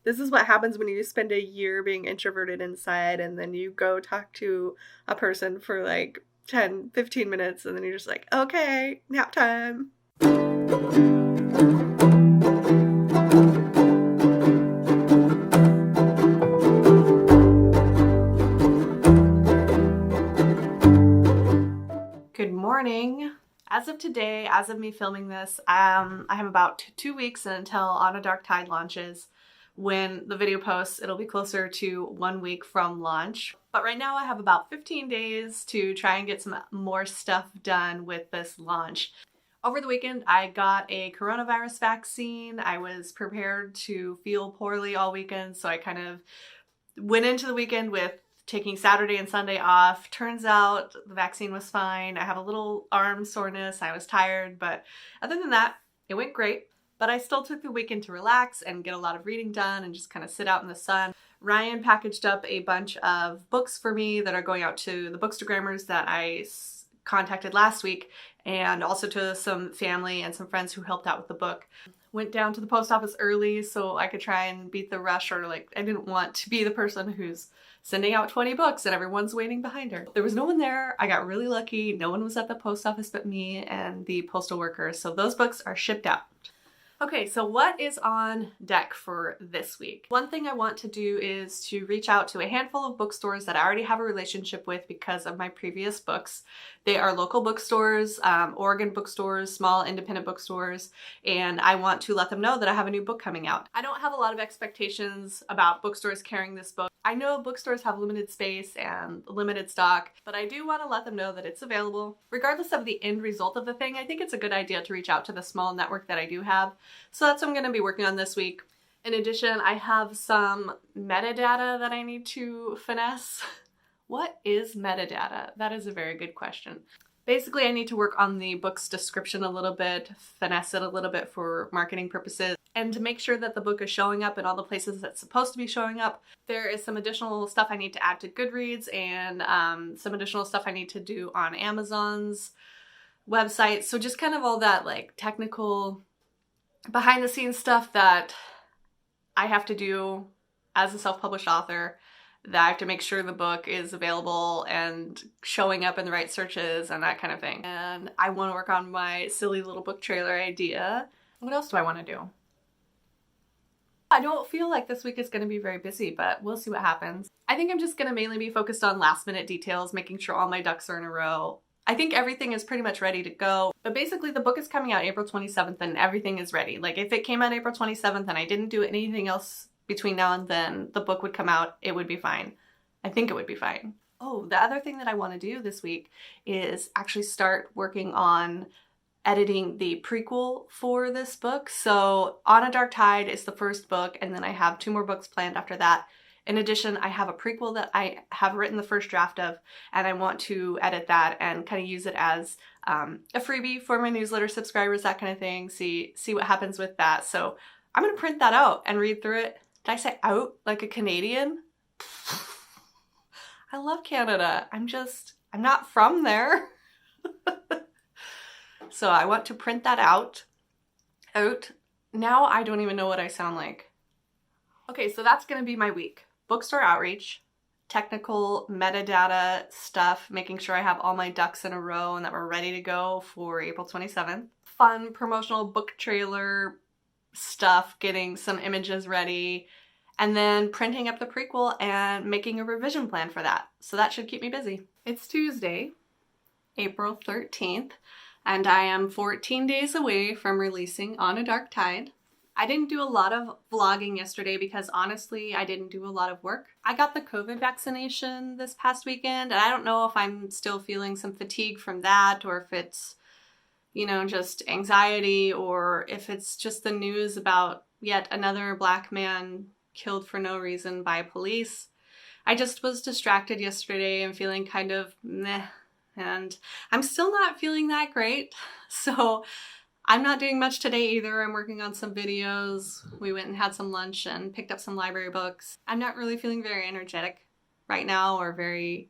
This is what happens when you spend a year being introverted inside and then you go talk to a person for like 10, 15 minutes and then you're just like, okay, nap time. Good morning. As of today, as of me filming this, I have about 2 weeks until On a Dark Tide launches. When the video posts, it'll be closer to 1 week from launch. But right now I have about 15 days to try and get some more stuff done with this launch. Over the weekend, I got a coronavirus vaccine. I was prepared to feel poorly all weekend, so I kind of went into the weekend with taking Saturday and Sunday off. Turns out the vaccine was fine. I have a little arm soreness. I was tired, but other than that, it went great. But I still took the weekend to relax and get a lot of reading done and just kind of sit out in the sun. Ryan packaged up a bunch of books for me that are going out to the bookstagrammers that I contacted last week, and also to some family and some friends who helped out with the book. Went down to the post office early so I could try and beat the rush, or like I didn't want to be the person who's sending out 20 books and everyone's waiting behind her. There was no one there. I got really lucky. No one was at the post office but me and the postal workers. So those books are shipped out. Okay, so what is on deck for this week? One thing I want to do is to reach out to a handful of bookstores that I already have a relationship with because of my previous books. They are local bookstores, Oregon bookstores, small independent bookstores, and I want to let them know that I have a new book coming out. I don't have a lot of expectations about bookstores carrying this book. I know bookstores have limited space and limited stock, but I do want to let them know that it's available. Regardless of the end result of the thing, I think it's a good idea to reach out to the small network that I do have. So that's what I'm going to be working on this week. In addition, I have some metadata that I need to finesse. What is metadata? That is a very good question. Basically, I need to work on the book's description a little bit, finesse it a little bit for marketing purposes, and to make sure that the book is showing up in all the places that's supposed to be showing up. There is some additional stuff I need to add to Goodreads and some additional stuff I need to do on Amazon's website. So just kind of all that like technical behind the scenes stuff that I have to do as a self-published author, that I have to make sure the book is available and showing up in the right searches and that kind of thing. And I want to work on my silly little book trailer idea. What else do I want to do? I don't feel like this week is going to be very busy, but we'll see what happens. I think I'm just going to mainly be focused on last minute details, making sure all my ducks are in a row. I think everything is pretty much ready to go, but basically the book is coming out April 27th and everything is ready. Like if it came out April 27th and I didn't do anything else between now and then, the book would come out, it would be fine. I think it would be fine. Oh, the other thing that I want to do this week is actually start working on editing the prequel for this book. So On a Dark Tide is the first book, and then I have 2 more books planned after that. In addition, I have a prequel that I have written the first draft of, and I want to edit that and kind of use it as a freebie for my newsletter subscribers, that kind of thing, see what happens with that. So I'm going to print that out and read through it. Did I say out like a Canadian? I love Canada. I'm not from there. So I want to print that out. Now I don't even know what I sound like. Okay, so that's going to be my week. Bookstore outreach, technical metadata stuff, making sure I have all my ducks in a row and that we're ready to go for April 27th. Fun promotional book trailer stuff, getting some images ready, and then printing up the prequel and making a revision plan for that. So that should keep me busy. It's Tuesday, April 13th, and I am 14 days away from releasing On a Dark Tide. I didn't do a lot of vlogging yesterday because honestly, I didn't do a lot of work. I got the COVID vaccination this past weekend, and I don't know if I'm still feeling some fatigue from that, or if it's, you know, just anxiety, or if it's just the news about yet another Black man killed for no reason by police. I just was distracted yesterday and feeling kind of meh, and I'm still not feeling that great. So I'm not doing much today either. I'm working on some videos. We went and had some lunch and picked up some library books. I'm not really feeling very energetic right now or very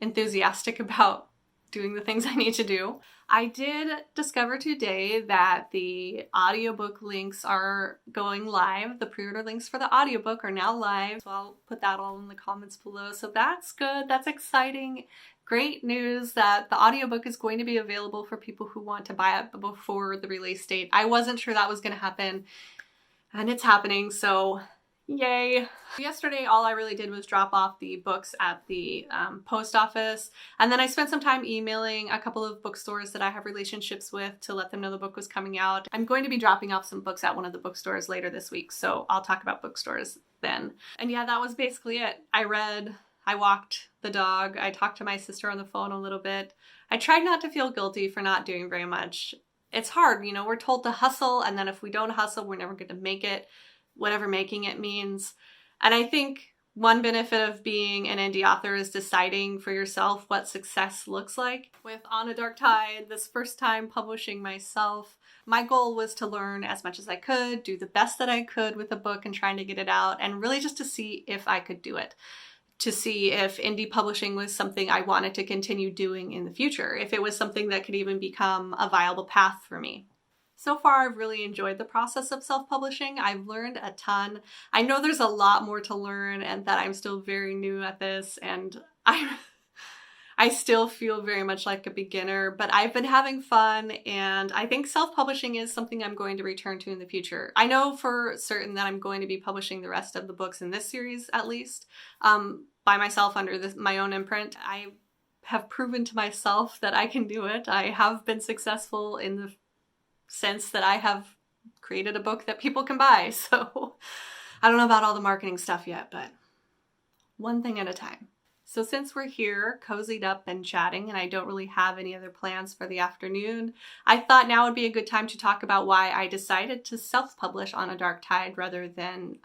enthusiastic about doing the things I need to do. I did discover today that the audiobook links are going live. The pre-order links for the audiobook are now live. So I'll put that all in the comments below. So that's good. That's exciting. Great news that the audiobook is going to be available for people who want to buy it before the release date. I wasn't sure that was going to happen, and it's happening. So yay. Yesterday, all I really did was drop off the books at the post office. And then I spent some time emailing a couple of bookstores that I have relationships with to let them know the book was coming out. I'm going to be dropping off some books at one of the bookstores later this week, so I'll talk about bookstores then. And yeah, that was basically it. I read, I walked the dog, I talked to my sister on the phone a little bit. I tried not to feel guilty for not doing very much. It's hard, you know, we're told to hustle, and then if we don't hustle, we're never going to make it, whatever making it means. And I think one benefit of being an indie author is deciding for yourself what success looks like. With On a Dark Tide, this first time publishing myself, my goal was to learn as much as I could, do the best that I could with the book and trying to get it out, and really just to see if I could do it. To see if indie publishing was something I wanted to continue doing in the future, if it was something that could even become a viable path for me. So far, I've really enjoyed the process of self-publishing. I've learned a ton. I know there's a lot more to learn and that I'm still very new at this, and I still feel very much like a beginner, but I've been having fun, and I think self-publishing is something I'm going to return to in the future. I know for certain that I'm going to be publishing the rest of the books in this series, at least, by myself under my own imprint. I have proven to myself that I can do it. I have been successful in the sense that I have created a book that people can buy. So I don't know about all the marketing stuff yet, but one thing at a time. So since we're here cozied up and chatting, and I don't really have any other plans for the afternoon, I thought now would be a good time to talk about why I decided to self-publish On a Dark Tide rather than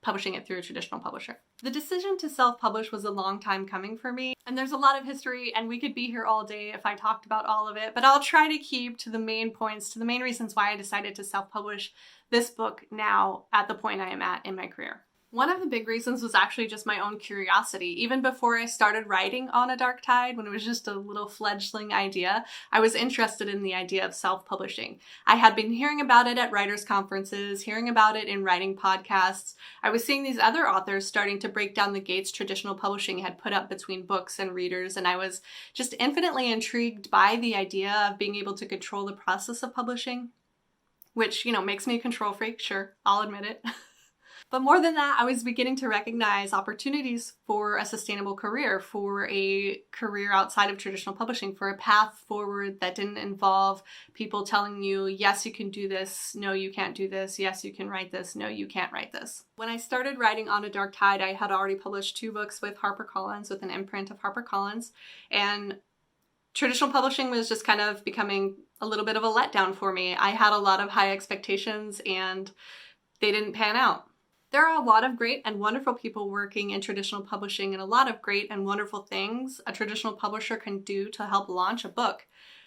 publishing it through a traditional publisher. The decision to self-publish was a long time coming for me, and there's a lot of history, and we could be here all day if I talked about all of it, but I'll try to keep to the main points, to the main reasons why I decided to self-publish this book now at the point I am at in my career. One of the big reasons was actually just my own curiosity. Even before I started writing On a Dark Tide, when it was just a little fledgling idea, I was interested in the idea of self-publishing. I had been hearing about it at writers' conferences, hearing about it in writing podcasts. I was seeing these other authors starting to break down the gates traditional publishing had put up between books and readers, and I was just infinitely intrigued by the idea of being able to control the process of publishing, which, you know, makes me a control freak, sure, I'll admit it. But more than that, I was beginning to recognize opportunities for a sustainable career, for a career outside of traditional publishing, for a path forward that didn't involve people telling you, yes, you can do this, no, you can't do this, yes, you can write this, no, you can't write this. When I started writing On a Dark Tide, I had already published 2 books with HarperCollins, with an imprint of HarperCollins, and traditional publishing was just kind of becoming a little bit of a letdown for me. I had a lot of high expectations, and they didn't pan out. There are a lot of great and wonderful people working in traditional publishing, and a lot of great and wonderful things a traditional publisher can do to help launch a book.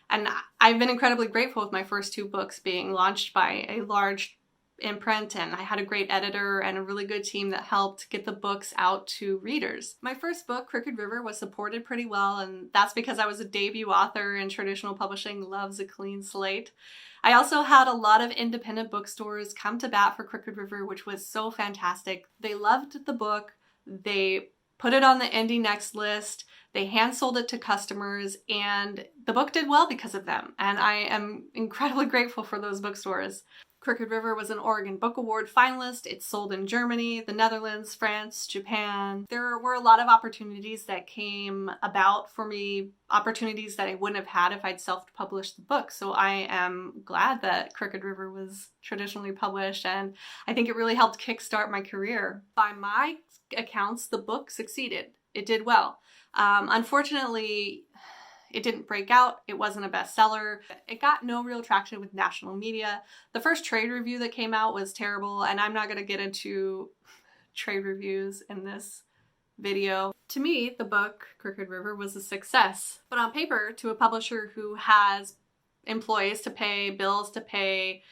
And I've been incredibly grateful with my first 2 books being launched by a large imprint, and I had a great editor and a really good team that helped get the books out to readers. My first book, Crooked River, was supported pretty well, and that's because I was a debut author and traditional publishing loves a clean slate. I also had a lot of independent bookstores come to bat for Crooked River, which was so fantastic. They loved the book, they put it on the Indie Next list, they hand sold it to customers, and the book did well because of them. And I am incredibly grateful for those bookstores. Crooked River was an Oregon Book Award finalist. It's sold in Germany, the Netherlands, France, Japan. There were a lot of opportunities that came about for me, opportunities that I wouldn't have had if I'd self-published the book. So I am glad that Crooked River was traditionally published, and I think it really helped kickstart my career. By my accounts, the book succeeded. It did well. Unfortunately, it didn't break out. It wasn't a bestseller. It got no real traction with national media. The first trade review that came out was terrible, and I'm not going to get into trade reviews in this video. To me, the book, Crooked River, was a success. But on paper, to a publisher who has employees to pay, bills to pay,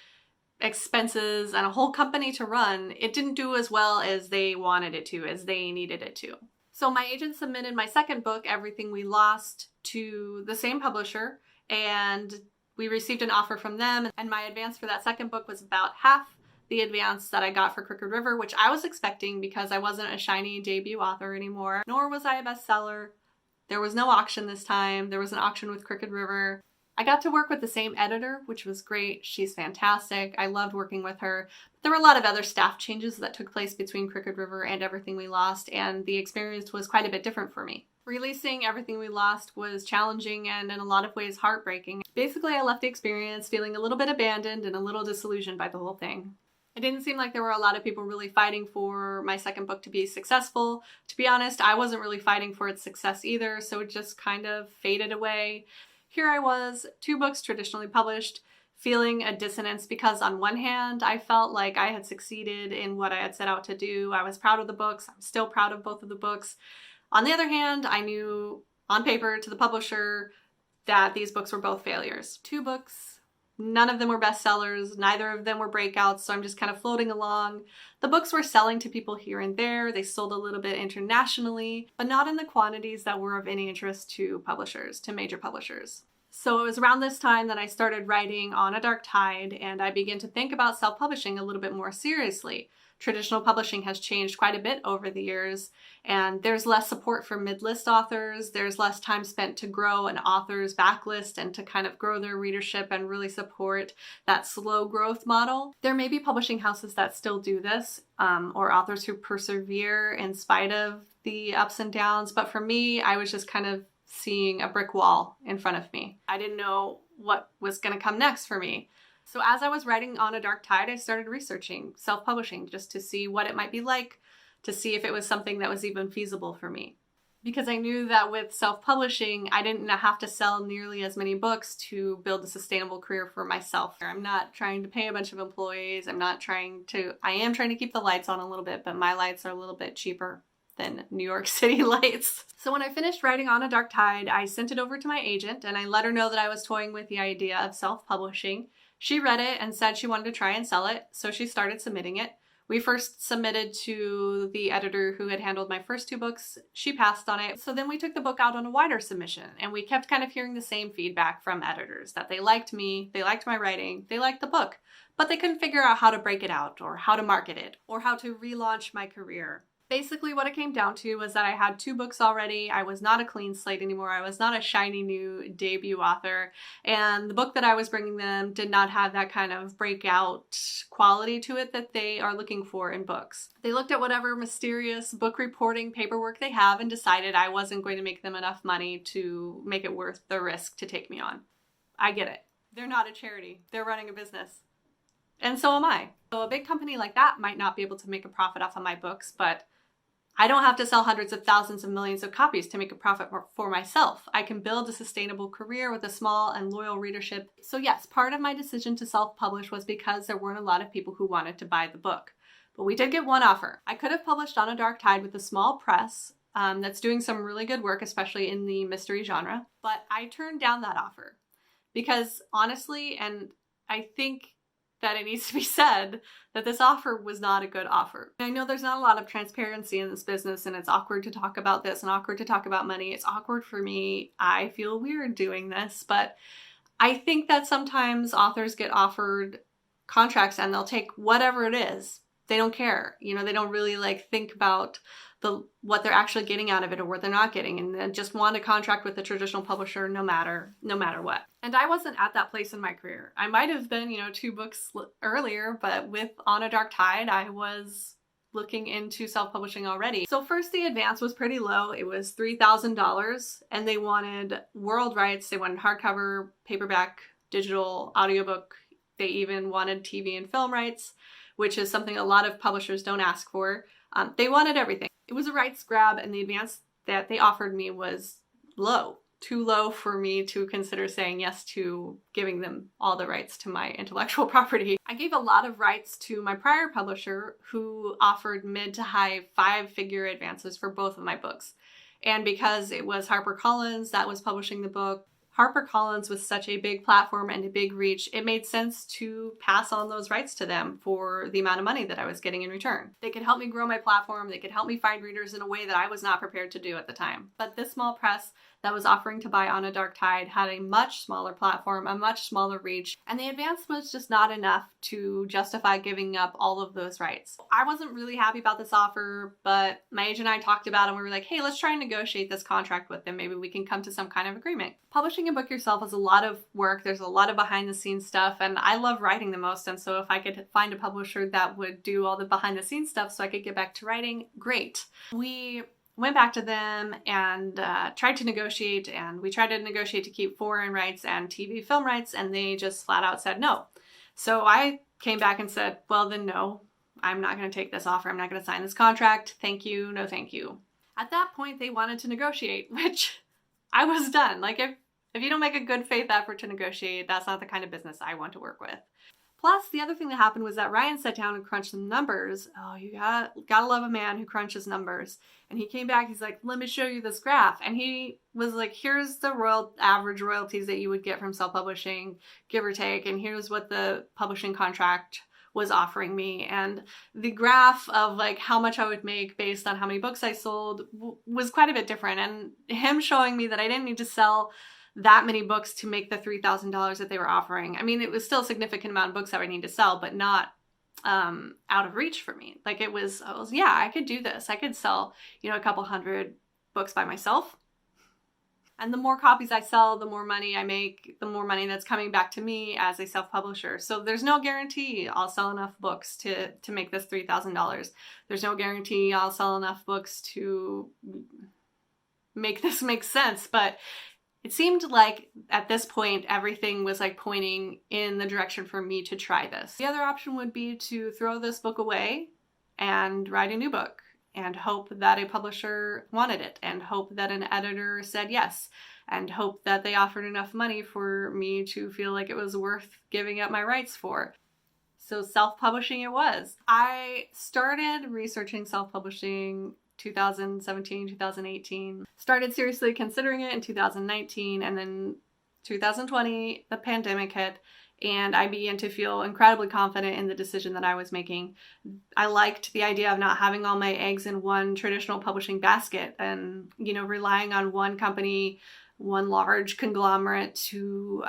expenses, and a whole company to run, it didn't do as well as they wanted it to, as they needed it to. So my agent submitted my second book, Everything We Lost, to the same publisher, and we received an offer from them, and my advance for that second book was about half the advance that I got for Crooked River, which I was expecting because I wasn't a shiny debut author anymore, nor was I a bestseller. There was no auction this time. There was an auction with Crooked River. I got to work with the same editor, which was great. She's fantastic. I loved working with her. But there were a lot of other staff changes that took place between Crooked River and Everything We Lost, and the experience was quite a bit different for me. Releasing Everything We Lost was challenging and in a lot of ways heartbreaking. Basically, I left the experience feeling a little bit abandoned and a little disillusioned by the whole thing. It didn't seem like there were a lot of people really fighting for my second book to be successful. To be honest, I wasn't really fighting for its success either, so it just kind of faded away. Here I was, 2 books traditionally published, feeling a dissonance because on one hand, I felt like I had succeeded in what I had set out to do. I was proud of the books. I'm still proud of both of the books. On the other hand, I knew on paper to the publisher that these books were both failures. 2 books, none of them were bestsellers, neither of them were breakouts, so I'm just kind of floating along. The books were selling to people here and there. They sold a little bit internationally, but not in the quantities that were of any interest to publishers, to major publishers. So it was around this time that I started writing On a Dark Tide, and I began to think about self-publishing a little bit more seriously. Traditional publishing has changed quite a bit over the years, and there's less support for mid-list authors. There's less time spent to grow an author's backlist and to kind of grow their readership and really support that slow growth model. There may be publishing houses that still do this, or authors who persevere in spite of the ups and downs, but for me, I was just kind of seeing a brick wall in front of me. I didn't know what was going to come next for me. So as I was writing On a Dark Tide, I started researching self-publishing just to see what it might be like, to see if it was something that was even feasible for me. Because I knew that with self-publishing, I didn't have to sell nearly as many books to build a sustainable career for myself. I'm not trying to pay a bunch of employees. I am trying to keep the lights on a little bit, but my lights are a little bit cheaper than New York City lights. So when I finished writing On a Dark Tide, I sent it over to my agent and I let her know that I was toying with the idea of self-publishing. She read it and said she wanted to try and sell it, so she started submitting it. We first submitted to the editor who had handled my first 2 books. She passed on it. So then we took the book out on a wider submission, and we kept kind of hearing the same feedback from editors, that they liked me, they liked my writing, they liked the book, but they couldn't figure out how to break it out or how to market it or how to relaunch my career. Basically what it came down to was that I had 2 books already. I was not a clean slate anymore. I was not a shiny new debut author. And the book that I was bringing them did not have that kind of breakout quality to it that they are looking for in books. They looked at whatever mysterious book reporting paperwork they have and decided I wasn't going to make them enough money to make it worth the risk to take me on. I get it. They're not a charity. They're running a business. And so am I. So a big company like that might not be able to make a profit off of my books, but I don't have to sell hundreds of thousands of millions of copies to make a profit for myself. I can build a sustainable career with a small and loyal readership. So yes, part of my decision to self-publish was because there weren't a lot of people who wanted to buy the book. But we did get one offer. I could have published On a Dark Tide with a small press that's doing some really good work, especially in the mystery genre. But I turned down that offer because honestly, and I think that it needs to be said, that this offer was not a good offer. I know there's not a lot of transparency in this business, and it's awkward to talk about this and awkward to talk about money. It's awkward for me. I feel weird doing this, but I think that sometimes authors get offered contracts and they'll take whatever it is. They don't care. You know, they don't really think about what they're actually getting out of it or what they're not getting, and they just want a contract with the traditional publisher no matter what. And I wasn't at that place in my career. I might have been, 2 books earlier, but with On a Dark Tide, I was looking into self-publishing already. So first, the advance was pretty low. It was $3,000, and they wanted world rights. They wanted hardcover, paperback, digital, audiobook. They even wanted TV and film rights, which is something a lot of publishers don't ask for. They wanted everything. It was a rights grab, and the advance that they offered me was low. Too low for me to consider saying yes to giving them all the rights to my intellectual property. I gave a lot of rights to my prior publisher, who offered mid to high 5-figure advances for both of my books. And because it was HarperCollins that was publishing the book, HarperCollins was such a big platform and a big reach, it made sense to pass on those rights to them for the amount of money that I was getting in return. They could help me grow my platform, they could help me find readers in a way that I was not prepared to do at the time. But this small press that was offering to buy On a Dark Tide had a much smaller platform, a much smaller reach, and the advance was just not enough to justify giving up all of those rights. I wasn't really happy about this offer, but my agent and I talked about it and we were like, hey, let's try and negotiate this contract with them. Maybe we can come to some kind of agreement. Publishing a book yourself is a lot of work. There's a lot of behind the scenes stuff, and I love writing the most. And so if I could find a publisher that would do all the behind the scenes stuff so I could get back to writing, great. We went back to them and tried to negotiate, and we tried to negotiate to keep foreign rights and TV film rights, and they just flat out said no. So I came back and said, well then no, I'm not going to take this offer. I'm not going to sign this contract. Thank you. No, thank you. At that point, they wanted to negotiate, which I was done. Like if you don't make a good faith effort to negotiate, that's not the kind of business I want to work with. Plus, the other thing that happened was that Ryan sat down and crunched some numbers. Oh, you gotta love a man who crunches numbers. And he came back, he's like, let me show you this graph. And he was like, here's the average royalties that you would get from self-publishing, give or take. And here's what the publishing contract was offering me. And the graph of like how much I would make based on how many books I sold was quite a bit different. And him showing me that I didn't need to sell that many books to make the $3,000 that they were offering. I mean, it was still a significant amount of books that I need to sell, but not out of reach for me. Like yeah, I could do this. I could sell, a couple hundred books by myself. And the more copies I sell, the more money I make, the more money that's coming back to me as a self-publisher. So there's no guarantee I'll sell enough books to make this $3,000. There's no guarantee I'll sell enough books to make this make sense. But it seemed like at this point, everything was like pointing in the direction for me to try this. The other option would be to throw this book away and write a new book and hope that a publisher wanted it and hope that an editor said yes and hope that they offered enough money for me to feel like it was worth giving up my rights for. So self-publishing it was. I started researching self-publishing 2017, 2018. Started seriously considering it in 2019, and then 2020, the pandemic hit, and I began to feel incredibly confident in the decision that I was making. I liked the idea of not having all my eggs in one traditional publishing basket and, relying on one company, one large conglomerate to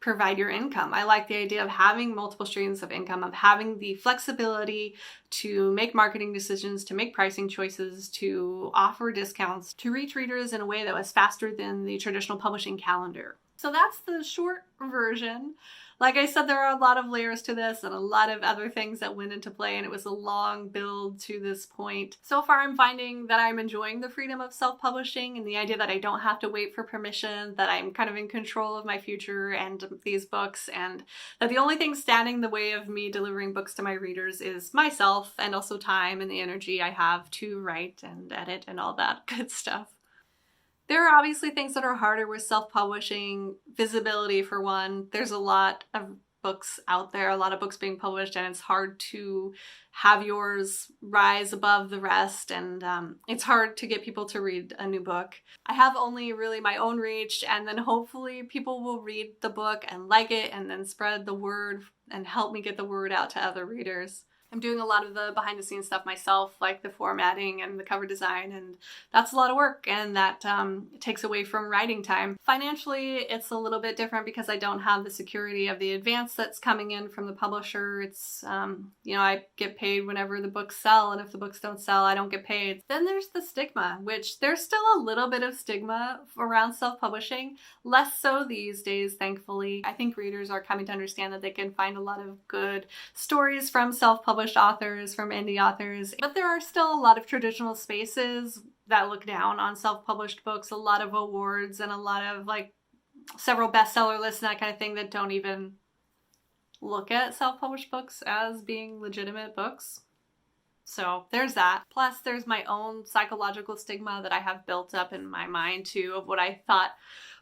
provide your income. I like the idea of having multiple streams of income, of having the flexibility to make marketing decisions, to make pricing choices, to offer discounts, to reach readers in a way that was faster than the traditional publishing calendar. So that's the short version. Like I said, there are a lot of layers to this and a lot of other things that went into play, and it was a long build to this point. So far, I'm finding that I'm enjoying the freedom of self-publishing and the idea that I don't have to wait for permission, that I'm kind of in control of my future and these books, and that the only thing standing in the way of me delivering books to my readers is myself and also time and the energy I have to write and edit and all that good stuff. There are obviously things that are harder with self-publishing. Visibility, for one. There's a lot of books out there, a lot of books being published, and it's hard to have yours rise above the rest, and it's hard to get people to read a new book. I have only really my own reach, and then hopefully people will read the book and like it and then spread the word and help me get the word out to other readers. I'm doing a lot of the behind the scenes stuff myself, like the formatting and the cover design, and that's a lot of work, and that takes away from writing time. Financially, it's a little bit different because I don't have the security of the advance that's coming in from the publisher. It's, I get paid whenever the books sell, and if the books don't sell, I don't get paid. Then there's the stigma, which there's still a little bit of stigma around self-publishing, less so these days, thankfully. I think readers are coming to understand that they can find a lot of good stories from self-publishing authors, from indie authors, but there are still a lot of traditional spaces that look down on self-published books, a lot of awards and a lot of several bestseller lists and that kind of thing that don't even look at self-published books as being legitimate books. So there's that. Plus there's my own psychological stigma that I have built up in my mind too, of what I thought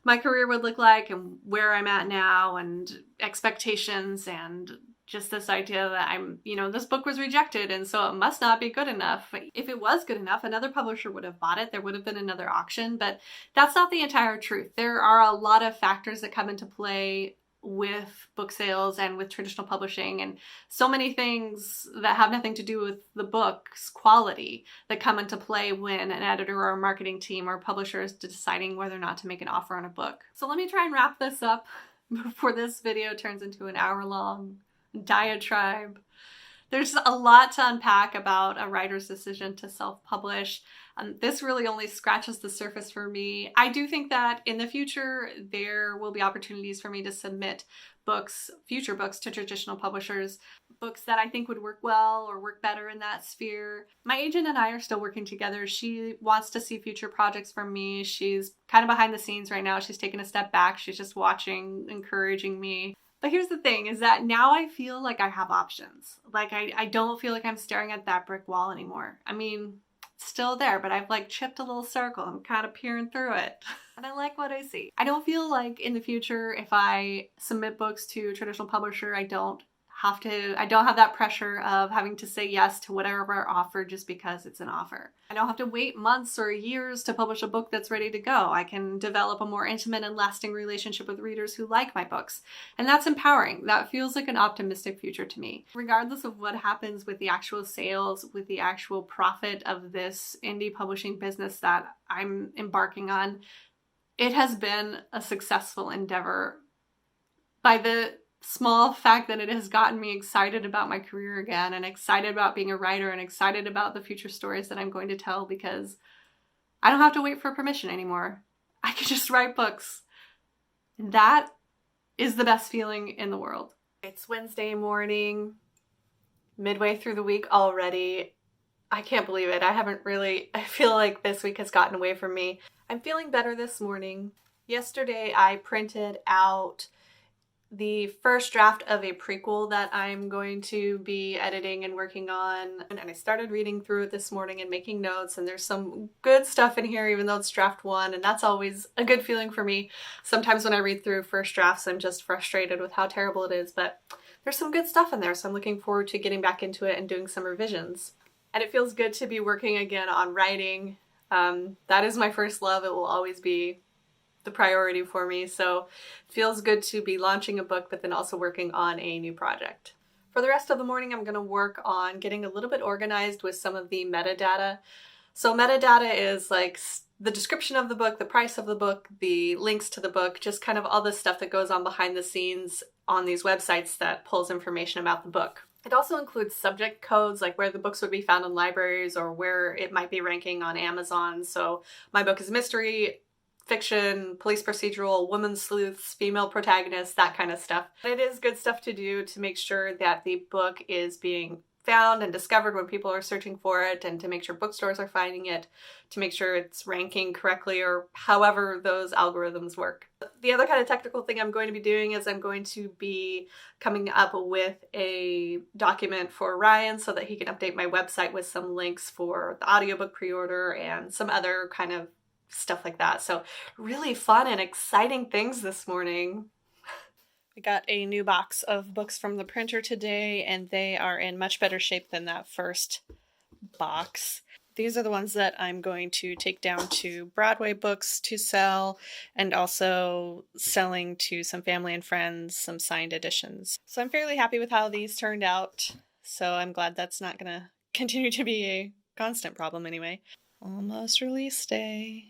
my career would look like and where I'm at now and expectations and Just this idea that this book was rejected and so it must not be good enough. But if it was good enough, another publisher would have bought it. There would have been another auction, but that's not the entire truth. There are a lot of factors that come into play with book sales and with traditional publishing, and so many things that have nothing to do with the book's quality that come into play when an editor or a marketing team or publisher is deciding whether or not to make an offer on a book. So let me try and wrap this up before this video turns into an hour-long diatribe. There's a lot to unpack about a writer's decision to self-publish. This really only scratches the surface for me. I do think that in the future, there will be opportunities for me to submit future books to traditional publishers, books that I think would work well or work better in that sphere. My agent and I are still working together. She wants to see future projects from me. She's kind of behind the scenes right now. She's taken a step back. She's just watching, encouraging me. But here's the thing, is that now I feel like I have options. Like I don't feel like I'm staring at that brick wall anymore. I mean, it's still there, but I've like chipped a little circle. I'm kind of peering through it. And I like what I see. I don't feel like in the future, if I submit books to a traditional publisher, I don't have that pressure of having to say yes to whatever offer just because it's an offer. I don't have to wait months or years to publish a book that's ready to go. I can develop a more intimate and lasting relationship with readers who like my books. And that's empowering. That feels like an optimistic future to me. Regardless of what happens with the actual sales, with the actual profit of this indie publishing business that I'm embarking on, it has been a successful endeavor. By the small fact that it has gotten me excited about my career again, and excited about being a writer, and excited about the future stories that I'm going to tell, because I don't have to wait for permission anymore. I can just write books. That is the best feeling in the world. It's Wednesday morning, midway through the week already. I can't believe it. I feel like this week has gotten away from me. I'm feeling better this morning. Yesterday I printed out the first draft of a prequel that I'm going to be editing and working on. And I started reading through it this morning and making notes, and there's some good stuff in here even though it's draft one, and that's always a good feeling for me. Sometimes when I read through first drafts, I'm just frustrated with how terrible it is, but there's some good stuff in there, so I'm looking forward to getting back into it and doing some revisions. And it feels good to be working again on writing. That is my first love. It will always be the priority for me, so it feels good to be launching a book but then also working on a new project. For the rest of the morning, I'm going to work on getting a little bit organized with some of the metadata. So metadata is like the description of the book, the price of the book, the links to the book, just kind of all the stuff that goes on behind the scenes on these websites that pulls information about the book. It also includes subject codes, like where the books would be found in libraries or where it might be ranking on Amazon. So my book is mystery, fiction, police procedural, women sleuths, female protagonists, that kind of stuff. It is good stuff to do to make sure that the book is being found and discovered when people are searching for it, and to make sure bookstores are finding it, to make sure it's ranking correctly, or however those algorithms work. The other kind of technical thing I'm going to be doing is I'm going to be coming up with a document for Ryan so that he can update my website with some links for the audiobook pre-order and some other kind of stuff like that. So really fun and exciting things this morning. I got a new box of books from the printer today, and they are in much better shape than that first box. These are the ones that I'm going to take down to Broadway Books to sell, and also selling to some family and friends some signed editions. So I'm fairly happy with how these turned out. So I'm glad that's not going to continue to be a constant problem anyway. Almost release day.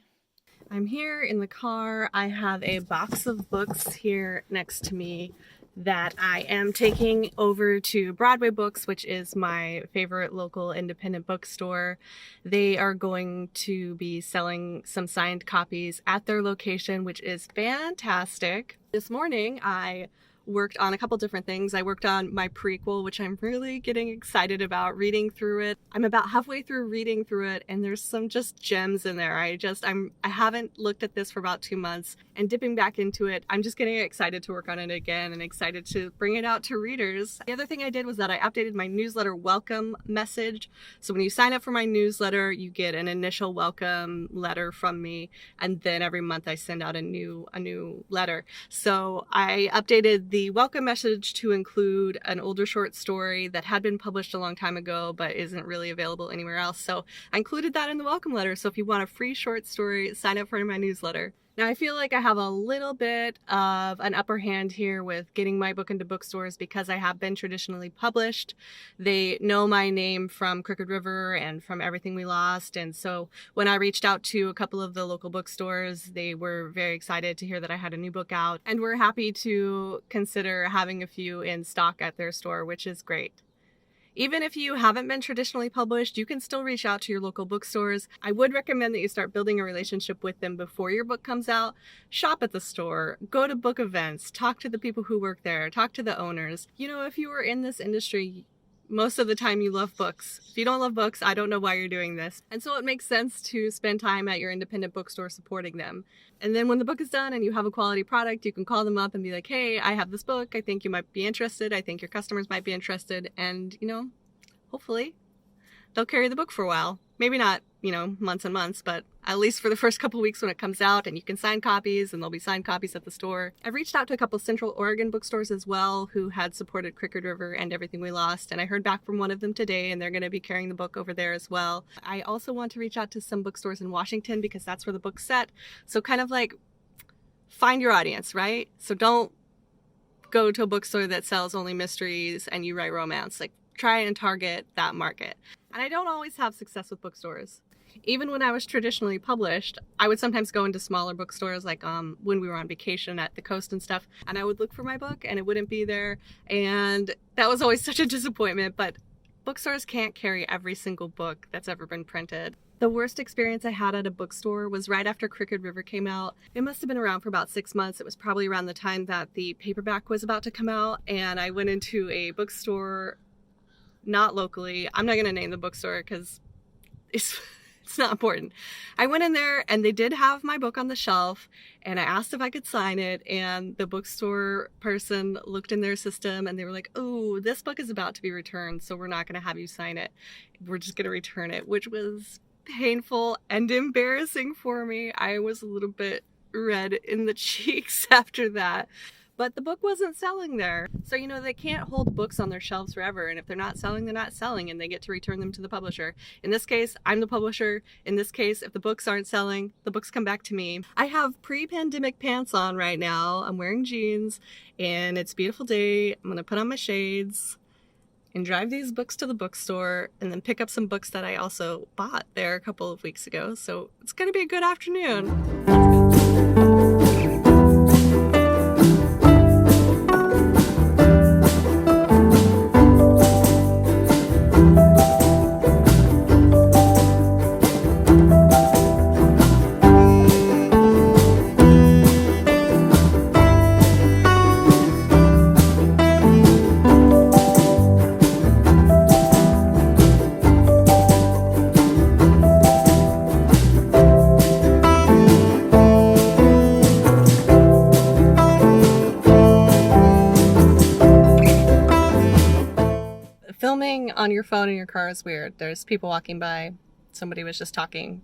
I'm here in the car. I have a box of books here next to me that I am taking over to Broadway Books, which is my favorite local independent bookstore. They are going to be selling some signed copies at their location, which is fantastic. This morning, I worked on a couple different things. I worked on my prequel, which I'm really getting excited about reading through it. I'm about halfway through reading through it, and there's some just gems in there. I haven't looked at this for about 2 months, and dipping back into it, I'm just getting excited to work on it again and excited to bring it out to readers. The other thing I did was that I updated my newsletter welcome message. So when you sign up for my newsletter, you get an initial welcome letter from me, and then every month I send out a new letter. So I updated the welcome message to include an older short story that had been published a long time ago but isn't really available anywhere else. So I included that in the welcome letter. So if you want a free short story, sign up for my newsletter. Now I feel like I have a little bit of an upper hand here with getting my book into bookstores because I have been traditionally published. They know my name from Crooked River and from Everything We Lost, and so when I reached out to a couple of the local bookstores, they were very excited to hear that I had a new book out and were happy to consider having a few in stock at their store, which is great. Even if you haven't been traditionally published, you can still reach out to your local bookstores. I would recommend that you start building a relationship with them before your book comes out. Shop at the store, go to book events, talk to the people who work there, talk to the owners. You know, if you are in this industry, most of the time you love books. If you don't love books, I don't know why you're doing this. And so it makes sense to spend time at your independent bookstore supporting them. And then when the book is done and you have a quality product, you can call them up and be like, hey, I have this book. I think you might be interested. I think your customers might be interested. And, you know, hopefully they'll carry the book for a while. Maybe not, you know, months and months, but at least for the first couple weeks when it comes out, and you can sign copies and there'll be signed copies at the store. I've reached out to a couple Central Oregon bookstores as well who had supported Crooked River and Everything We Lost, and I heard back from one of them today, and they're going to be carrying the book over there as well. I also want to reach out to some bookstores in Washington because that's where the book's set. So kind of like find your audience, right? So don't go to a bookstore that sells only mysteries and you write romance. Like, try and target that market. And I don't always have success with bookstores. Even when I was traditionally published, I would sometimes go into smaller bookstores, like when we were on vacation at the coast and stuff, and I would look for my book and it wouldn't be there. And that was always such a disappointment, but bookstores can't carry every single book that's ever been printed. The worst experience I had at a bookstore was right after Crooked River came out. It must have been around for about 6 months. It was probably around the time that the paperback was about to come out, and I went into a bookstore, not locally. I'm not going to name the bookstore because it's not important. I went in there and they did have my book on the shelf, and I asked if I could sign it, and the bookstore person looked in their system and they were like, oh, this book is about to be returned, so we're not going to have you sign it. We're just going to return it, which was painful and embarrassing for me. I was a little bit red in the cheeks after that. But the book wasn't selling there. So, you know, they can't hold books on their shelves forever. And if they're not selling, they're not selling, and they get to return them to the publisher. In this case, I'm the publisher. In this case, if the books aren't selling, the books come back to me. I have pre-pandemic pants on right now. I'm wearing jeans, and it's a beautiful day. I'm gonna put on my shades and drive these books to the bookstore and then pick up some books that I also bought there a couple of weeks ago. So it's gonna be a good afternoon. Filming on your phone in your car is weird. There's people walking by. Somebody was just talking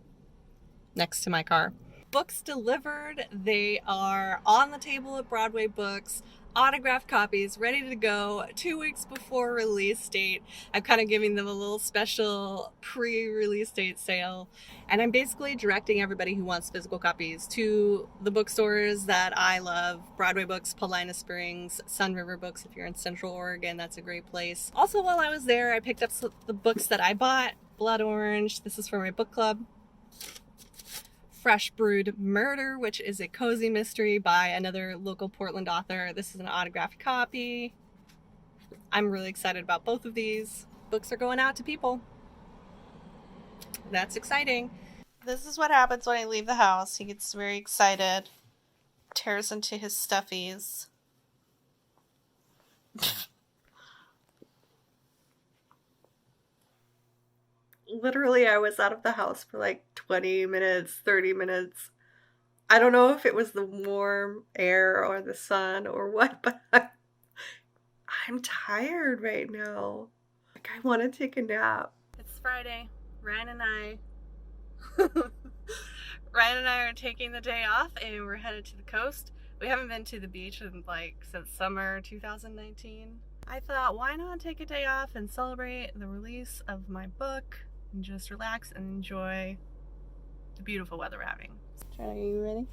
next to my car. Books delivered. They are on the table at Broadway Books. Autographed copies ready to go 2 weeks before release date. I'm kind of giving them a little special pre-release date sale. And I'm basically directing everybody who wants physical copies to the bookstores that I love. Broadway Books, Paulina Springs, Sun River Books if you're in Central Oregon. That's a great place. Also, while I was there, I picked up the books that I bought. Blood Orange. This is for my book club. Fresh Brewed Murder, which is a cozy mystery by another local Portland author. This is an autographed copy. I'm really excited about both of these. Books are going out to people. That's exciting. This is what happens when I leave the house. He gets very excited. Tears into his stuffies. Literally, I was out of the house for like 20 minutes, 30 minutes. I don't know if it was the warm air or the sun or what, but I'm tired right now. Like, I want to take a nap. It's Friday. Ryan and I are taking the day off, and we're headed to the coast. We haven't been to the beach in since summer 2019. I thought, why not take a day off and celebrate the release of my book and just relax and enjoy the beautiful weather we're having. Are you ready?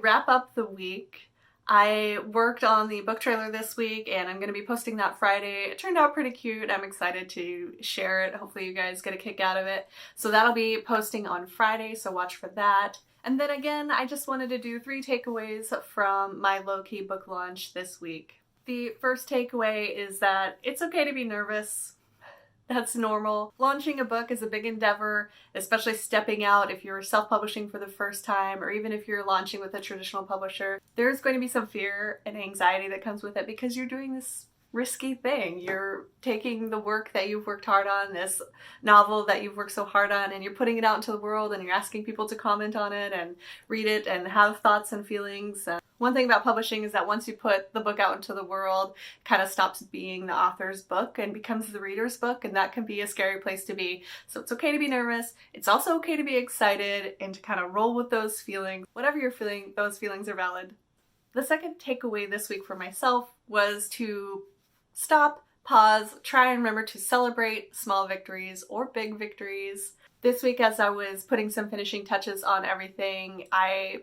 Wrap up the week. I worked on the book trailer this week and I'm going to be posting that Friday. It turned out pretty cute. I'm excited to share it. Hopefully you guys get a kick out of it. So that'll be posting on Friday, so watch for that. And then again, I just wanted to do 3 takeaways from my low-key book launch this week. The first takeaway is that it's okay to be nervous. That's normal. Launching a book is a big endeavor, especially stepping out if you're self-publishing for the first time, or even if you're launching with a traditional publisher. There's going to be some fear and anxiety that comes with it because you're doing this risky thing. You're taking the work that you've worked hard on, this novel that you've worked so hard on, and you're putting it out into the world and you're asking people to comment on it and read it and have thoughts and feelings. One thing about publishing is that once you put the book out into the world, it kind of stops being the author's book and becomes the reader's book, and that can be a scary place to be. So it's okay to be nervous. It's also okay to be excited and to kind of roll with those feelings. Whatever you're feeling, those feelings are valid. The second takeaway this week for myself was to stop, pause, try and remember to celebrate small victories or big victories. This week, as I was putting some finishing touches on everything, I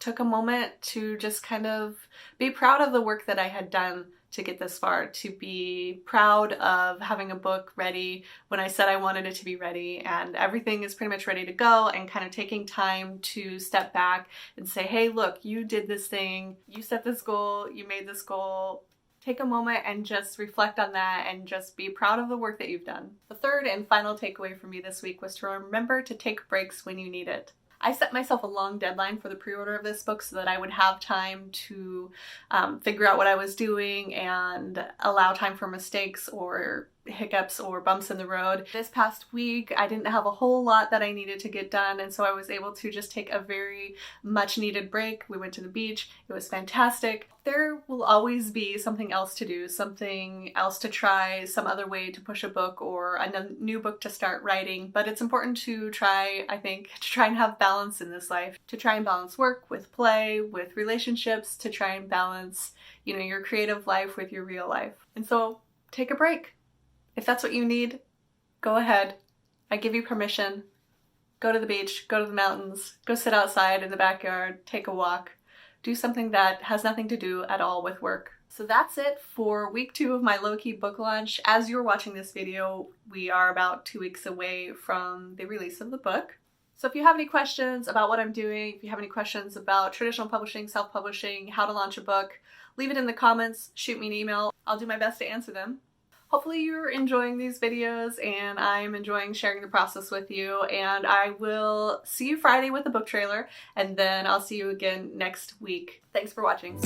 took a moment to just kind of be proud of the work that I had done to get this far, to be proud of having a book ready when I said I wanted it to be ready, and everything is pretty much ready to go, and kind of taking time to step back and say, hey, look, you did this thing, you set this goal, you made this goal. Take a moment and just reflect on that and just be proud of the work that you've done. The third and final takeaway for me this week was to remember to take breaks when you need it. I set myself a long deadline for the pre-order of this book so that I would have time to figure out what I was doing and allow time for mistakes or hiccups or bumps in the road. This past week, I didn't have a whole lot that I needed to get done, and so I was able to just take a very much needed break. We went to the beach. It was fantastic. There will always be something else to do, something else to try, some other way to push a book or a new book to start writing, but it's important to try, I think, to try and have balance in this life, to try and balance work with play, with relationships, to try and balance, your creative life with your real life. And so take a break. If that's what you need, go ahead. I give you permission. Go to the beach, go to the mountains, go sit outside in the backyard, take a walk. Do something that has nothing to do at all with work. So that's it for week 2 of my low-key book launch. As you're watching this video, we are about 2 weeks away from the release of the book. So if you have any questions about what I'm doing, if you have any questions about traditional publishing, self-publishing, how to launch a book, leave it in the comments, shoot me an email. I'll do my best to answer them. Hopefully you're enjoying these videos and I'm enjoying sharing the process with you, and I will see you Friday with the book trailer, and then I'll see you again next week. Thanks for watching.